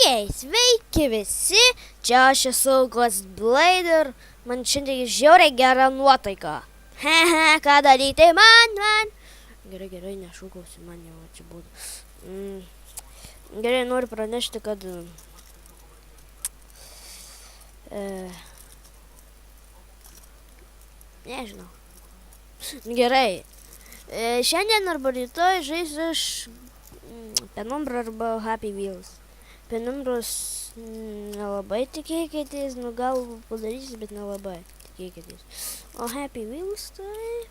Ok, sveiki visi, čia aš esu Ghostblade ir man šiandien žiauriai gera nuotaika. Hehe, ką daryti man? Gerai, nešūkausi, man jau čia būtų. Gerai, noriu pranešti, kad... nežinau. Gerai. Šiandien arba rytoj žaisiu aš Penumbra arba Happy Wheels. Penumbros nelabai tikėkitės, nu gal padarysiu, bet nelabai tikėkitės. O Happy Wheels tai,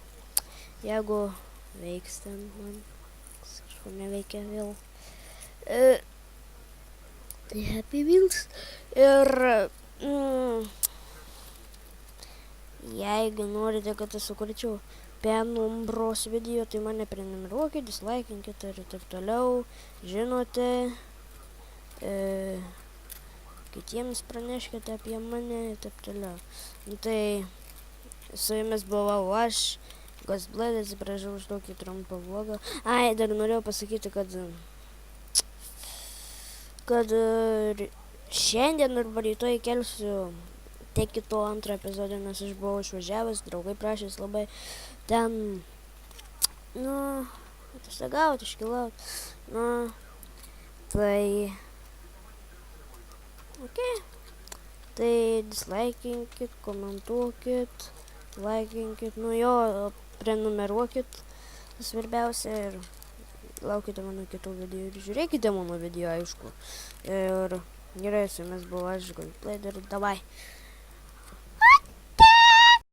jeigu veiks ten man, kažkur neveikia vėl. Tai Happy Wheels ir jeigu norite, kad aš sukurčiau Penumbros video, tai mane prenumeruokit, dislaikinkit ir taip toliau, žinote. Kitiems praneškite apie mane ir taip toliau. Nu tai su jumis buvau aš, Ghostblade, atsiprašau už tokį trumpą vlogą. Ai, dar norėjau pasakyti, kad šiandien arba rytoj kelsiu tiek kito antrą epizodą, nes aš buvau išvažiavęs, draugai prašys labai ten, nu, atostogauti, iškilaut. Nu, tai... Ok, tai dislaikinkit, komentuokit, laikinkit, nu jo, prenumeruokit, svarbiausia, ir laukite mano kitų video ir žiūrėkite mano video, aišku. Ir gerai, su jumis buvo aš, Ghostblade, ir davai.